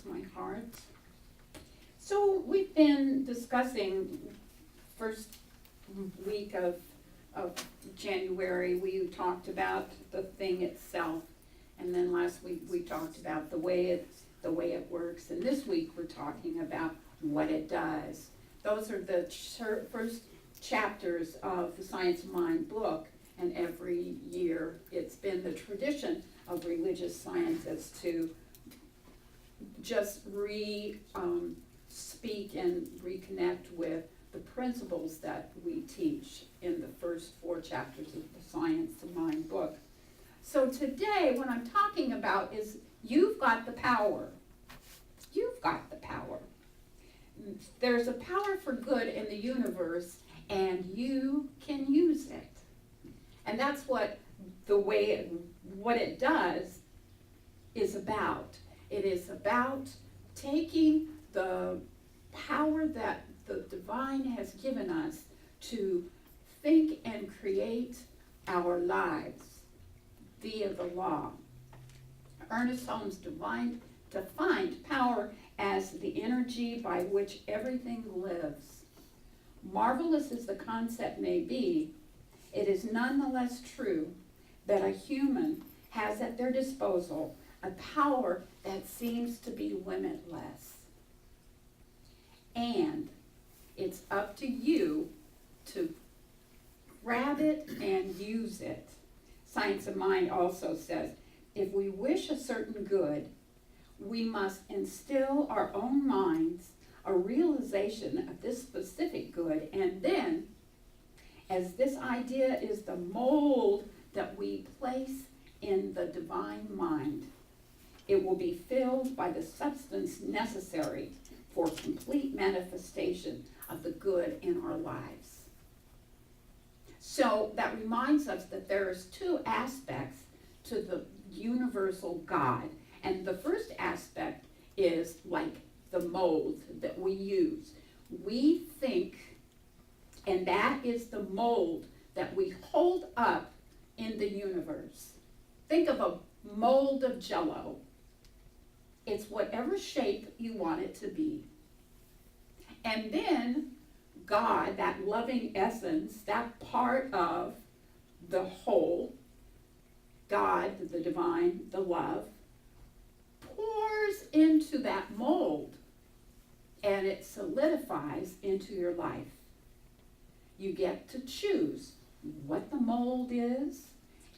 fills my heart. So we've been discussing first week of January, we talked about the thing itself. And then last week we talked about the way it works. And this week we're talking about what it does. Those are the first chapters of the Science of Mind book. And every year it's been the tradition of religious scientists to just speak and reconnect with the principles that we teach in the first 4 chapters of the Science of Mind book. So today, what I'm talking about is you've got the power. You've got the power. There's a power for good in the universe, and you can use it. And that's what what it does is about. It is about taking the power that the divine has given us to think and create our lives via the law. Ernest Holmes defined power as the energy by which everything lives. Marvelous as the concept may be, it is nonetheless true that a human has at their disposal a power that seems to be limitless. And it's up to you to grab it and use it. Science of Mind also says, if we wish a certain good, we must instill our own minds a realization of this specific good, and then, as this idea is the mold that we place in the divine mind, it will be filled by the substance necessary for complete manifestation of the good in our lives. So that reminds us that there's 2 aspects to the universal God. And the first aspect is like the mold that we use. We think, and that is the mold that we hold up in the universe. Think of a mold of Jell-O. It's whatever shape you want it to be. And then God, that loving essence, that part of the whole, God, the divine, the love, pours into that mold and it solidifies into your life. You get to choose what the mold is,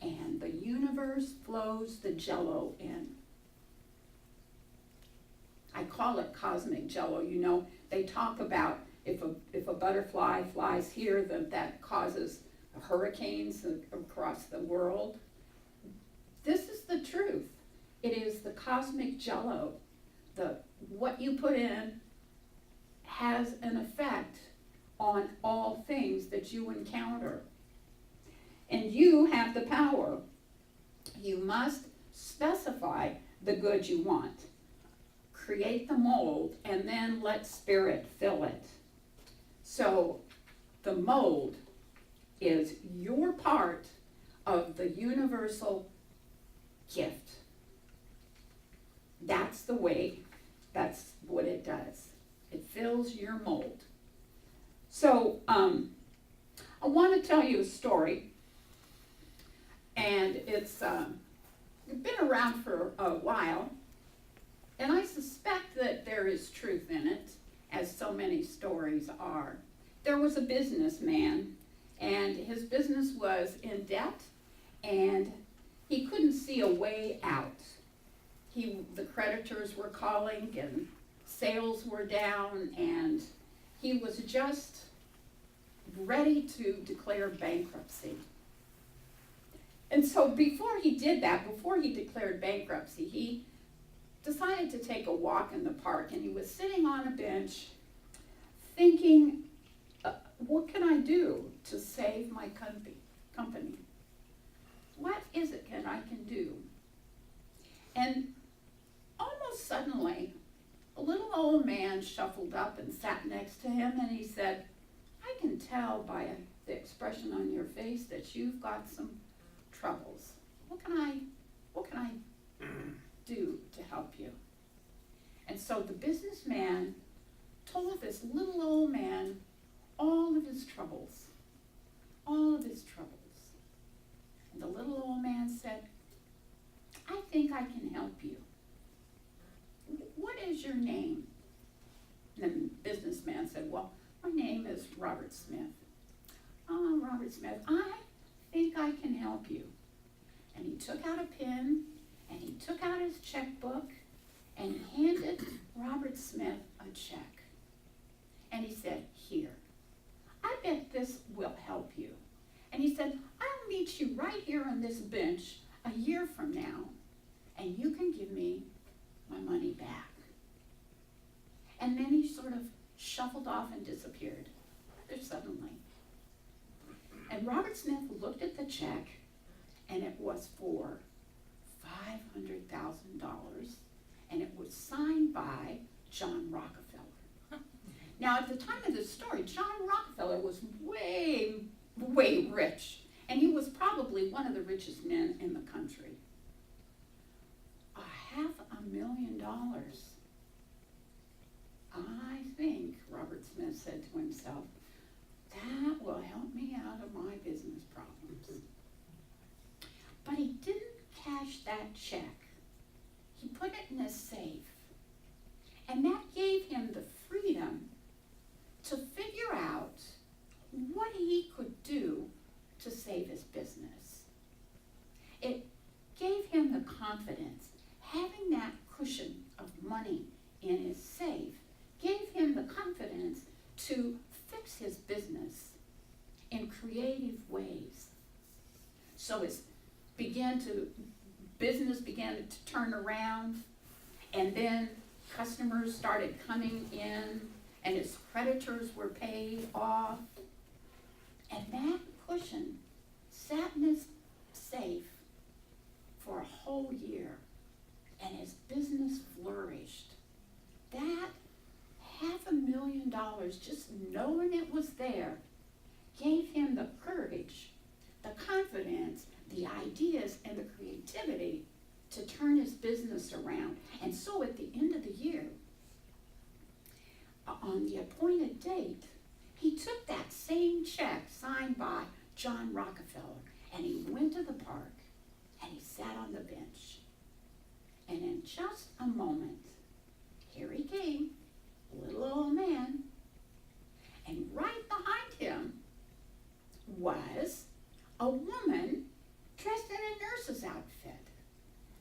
and the universe flows the Jell-O in. I call it cosmic Jell-O. You know, they talk about if a butterfly flies here, that causes hurricanes across the world. This is the truth. It is the cosmic Jell-O. What you put in has an effect on all things that you encounter. And you have the power. You must specify the good you want. Create the mold, and then let spirit fill it. So the mold is your part of the universal gift. That's what it does. It fills your mold. So I want to tell you a story, and it's been around for a while, and I suspect that there is truth in it, as so many stories are. There was a businessman, and his business was in debt, and he couldn't see a way out. The creditors were calling, and sales were down, and he was just ready to declare bankruptcy. And so before he did that, before he declared bankruptcy, he decided to take a walk in the park, and he was sitting on a bench thinking, what can I do to save my company? What is it that I can do? And almost suddenly, a little old man shuffled up and sat next to him, and he said, I can tell by the expression on your face that you've got some troubles. What can I do to help you? And so the businessman told this little old man all of his troubles, all of his troubles. And the little old man said, I think I can help you. What is your name? And the businessman said, well, my name is Robert Smith. Oh, Robert Smith, I think I can help you. And he took out a pen, and he took out his checkbook, and he handed Robert Smith a check. And he said, here, I bet this will help you. And he said, I'll meet you right here on this bench a year from now, and you can give me my money back. And then he sort of shuffled off and disappeared rather suddenly. And Robert Smith looked at the check, and it was for $500,000, and it was signed by John Rockefeller. Now, at the time of this story, John Rockefeller was way, way rich, and he was probably one of the richest men in the country. $500,000. I think, Robert Smith said to himself, that will help me out of my business problems. But he didn't cash that check. He put it in a safe. And that gave him the freedom to figure out what he could do to save his business. It gave him the confidence. Having that cushion of money in his safe gave him the confidence to fix his business in creative ways. So his business began to turn around, and then customers started coming in, and his creditors were paid off. And that cushion sat in his safe for a whole year, and his business flourished. That $500,000, just knowing it was there, gave him the courage, the confidence, the ideas, and the creativity to turn his business around. And so at the end of the year, on the appointed date, he took that same check signed by John Rockefeller, and he went to the park, and he sat on the bench. And in just a moment, here he came, little old man, and right behind him was a woman dressed in a nurse's outfit.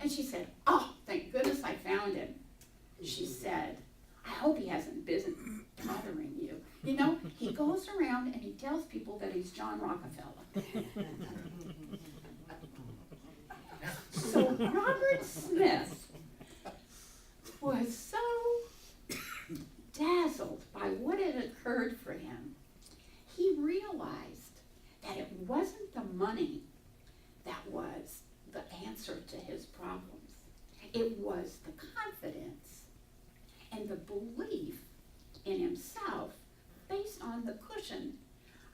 And she said, oh, thank goodness I found him. She said, I hope he hasn't been bothering you. You know, he goes around and he tells people that he's John Rockefeller. So Robert Smith was so dazzled by what had occurred for him. He realized that it wasn't the money that was the answer to his problems. It was the confidence and the belief in himself based on the cushion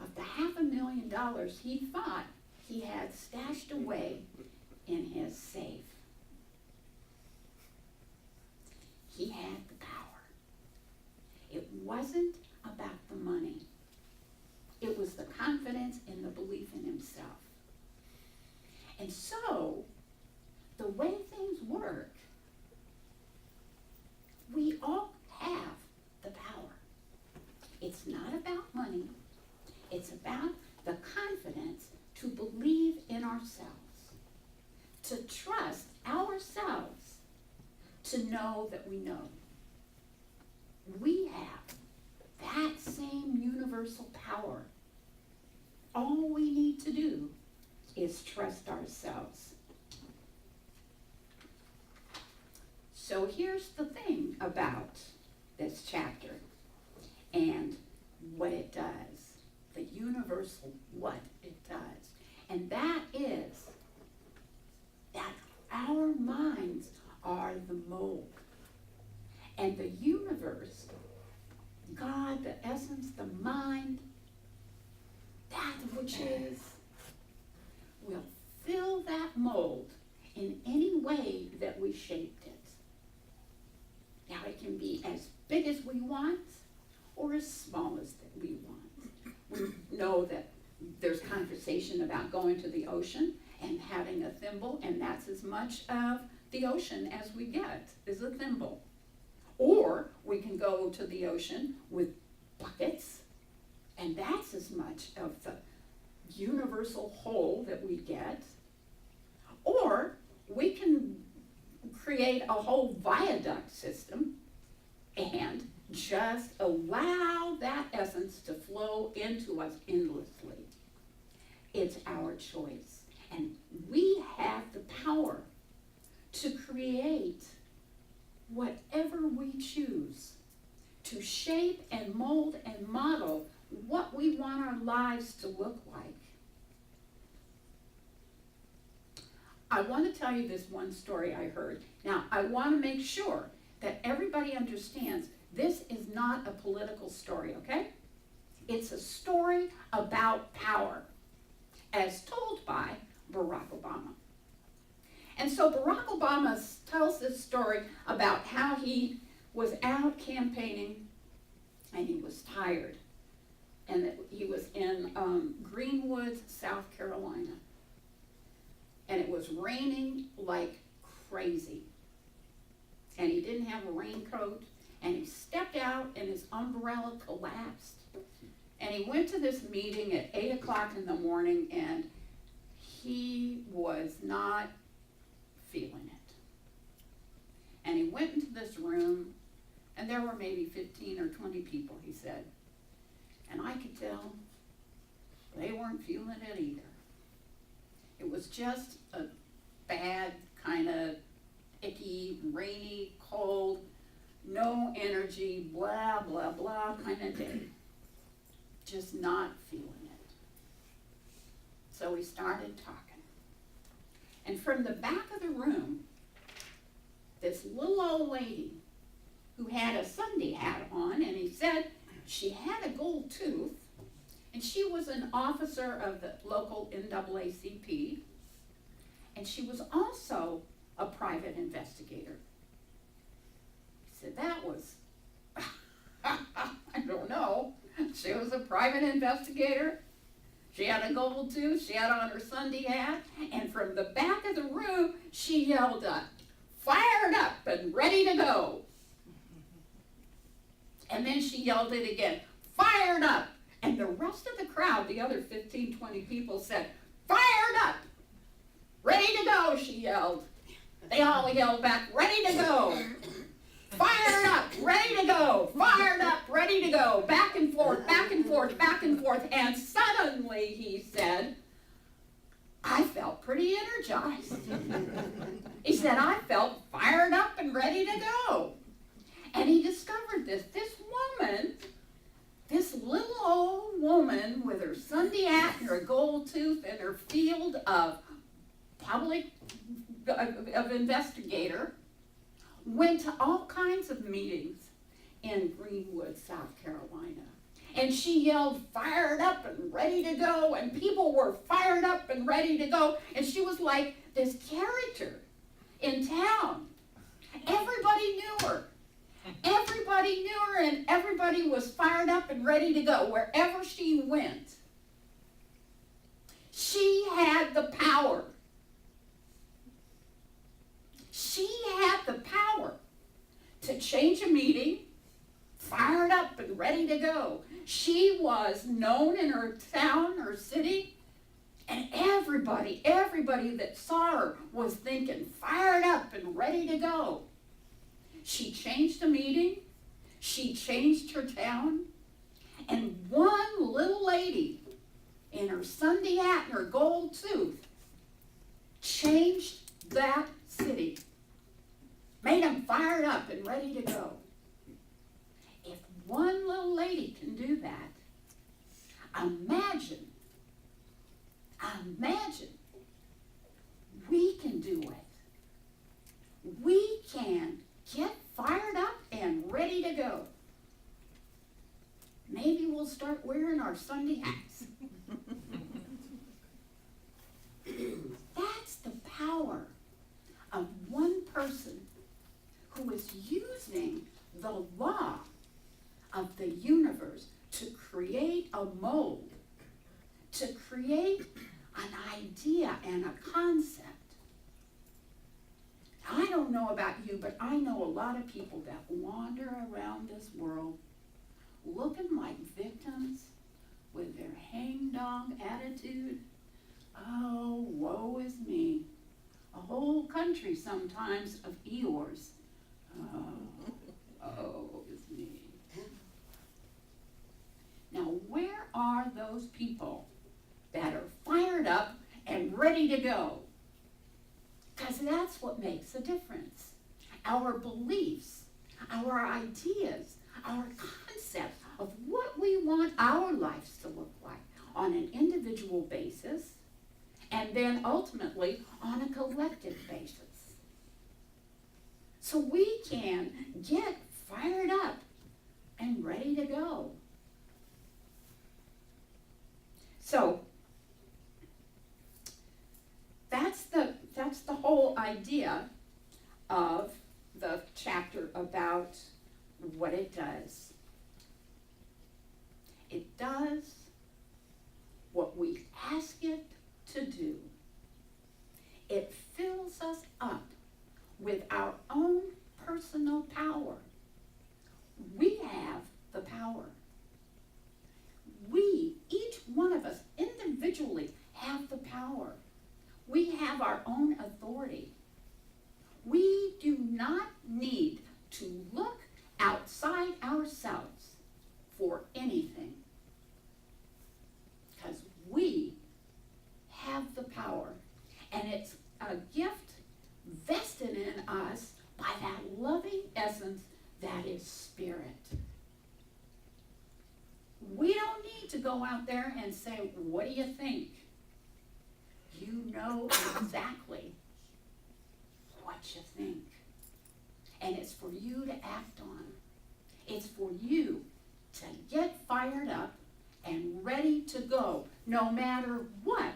of the $500,000 he thought he had stashed away in his safe. He had the power. It wasn't about the money. It was the confidence and the belief in himself. And so, the way things work, we all have the power. It's not about money. It's about the confidence to believe in ourselves, to trust ourselves, to know that we know. We have that same universal power. All we need to do is trust ourselves. So here's the thing about this chapter and what it does, the universal what it does. And that is that our minds are the mold. And the universe, God, the essence, the mind, that which is, will fill that mold in any way that we shaped it. Now, it can can be as big as we want or as small as we want. We know that there's conversation about going to the ocean and having a thimble, and that's as much of the ocean as we get, is a thimble. Or we can go to the ocean with buckets, and that's as much of the universal whole that we get. Or we can create a whole viaduct system and just allow that essence to flow into us endlessly. It's our choice. And we have the power to create whatever we choose, to shape and mold and model what we want our lives to look like. I want to tell you this one story I heard. Now, I want to make sure that everybody understands this is not a political story, okay? It's a story about power, as told by Barack Obama. And so Barack Obama tells this story about how he was out campaigning and he was tired. And that he was in Greenwood, South Carolina. And it was raining like crazy. And he didn't have a raincoat. And he stepped out and his umbrella collapsed. And he went to this meeting at 8 o'clock in the morning and he was not feeling it. And he went into this room and there were maybe 15 or 20 people, he said. And I could tell they weren't feeling it either. It was just a bad, kind of icky, rainy, cold, no energy, blah, blah, blah kind of day. Just not feeling it. So we started talking. And from the back of the room, this little old lady who had a Sunday hat on, and he said she had a gold tooth, and she was an officer of the local NAACP, and she was also a private investigator. He said that was, I don't know, she was a private investigator, she had a gold tooth, she had on her Sunday hat, and from the back of the room, she yelled, fired up and ready to go. And then she yelled it again, fired up. And the rest of the crowd, the other 15, 20 people said, fired up, ready to go, she yelled. They all yelled back, ready to go. Fired up, ready to go. Fired up, ready to go. Back and forth, back and forth, back and forth. And suddenly, he said, I felt pretty energized. He said, I felt fired up and ready to go. And he discovered this woman, this little old woman with her Sunday hat and her gold tooth and her field of investigator, went to all kinds of meetings in Greenwood, South Carolina. And she yelled, fired up and ready to go, and people were fired up and ready to go, and she was like this character in town. Everybody knew her. Everybody knew her, and everybody was fired up and ready to go wherever she went. She had the power. She had the power to change a meeting, fired up and ready to go. She was known in her town, her city, and everybody that saw her was thinking, fired up and ready to go. She changed a meeting, she changed her town, and one little lady in her Sunday hat and her gold tooth changed that city, made them fired up and ready to go. If one little lady can do that, imagine we can do it. We can get fired up and ready to go. Maybe we'll start wearing our Sunday hats. That's the power of one person who is using the the law of the universe to create a mold, to create an idea and a concept. I don't know about you, but I know a lot of people that wander around this world looking like victims with their hang-dog attitude. Oh, woe is me. A whole country sometimes of Eeyores. Oh, is me. Now, where are those people that are fired up and ready to go? Because that's what makes a difference. Our beliefs, our ideas, our concepts of what we want our lives to look like on an individual basis, and then ultimately on a collective basis. So we can get fired up and ready to go. So that's the whole idea of the chapter about what it does. It does what we ask it to do. It fills us up with our own personal power. We have the power. We, each one of us individually, have the power. We have our own authority. We do not need to look outside ourselves for anything, because we have the power, and it's a gift vested in us by that loving essence that is Spirit. We don't need to go out there and say, what do you think? You know exactly what you think. And it's for you to act on. It's for you to get fired up and ready to go, no matter what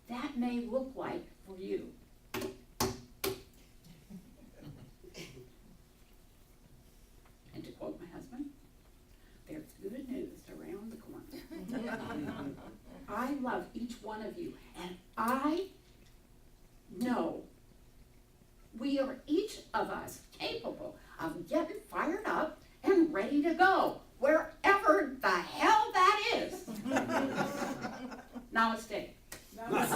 that may look like for you. And to quote my husband, there's good news around the corner. I love each one of you, and I know we are each of us capable of getting fired up and ready to go, wherever the hell that is. Namaste. Namaste.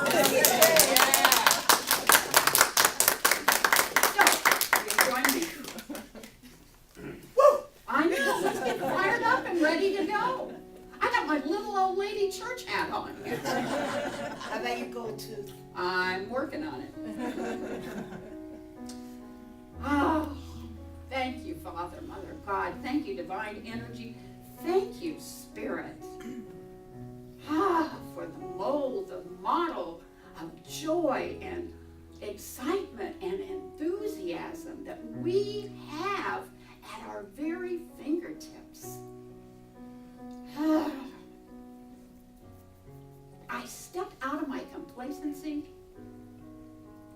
So, you join me. Woo! I know, let's get fired up and ready to go. I got my little old lady church hat on. How about you go to? I'm working on it. Oh, thank you, Father, Mother, God. Thank you, divine energy. Thank you, Spirit. For the mold, the model of joy and excitement and enthusiasm that we have at our very fingertips. I step out of my complacency.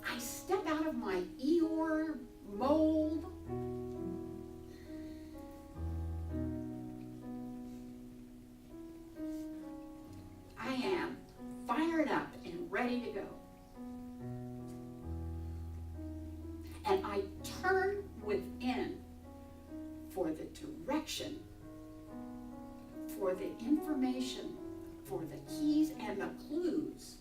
I step out of my Eeyore mold. I am fired up and ready to go. And I turn within for the direction, for the information, for the keys and the clues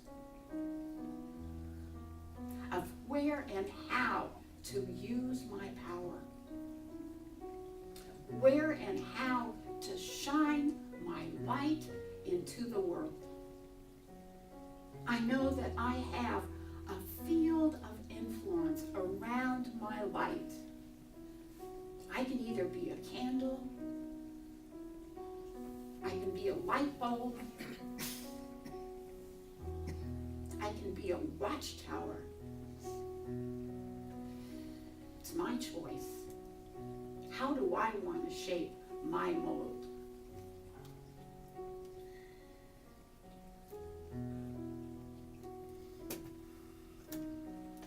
of where and how to use my power, where and how to shine my light into the world. I know that I have a field of influence around my light. I can either be a candle, I can be a light bulb, I can be a watchtower. It's my choice. How do I want to shape my mold?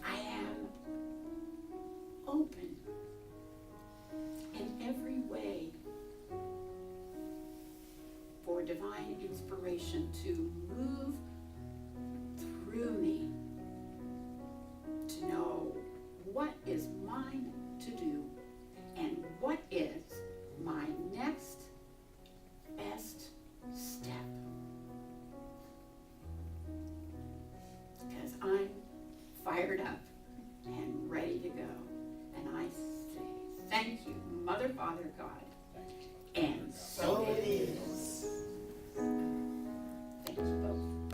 I am open in every revelation to move through me to know what is mine to do and what is my next best step. Because I'm fired up and ready to go. And I say, thank you, Mother, Father, God. And so it is.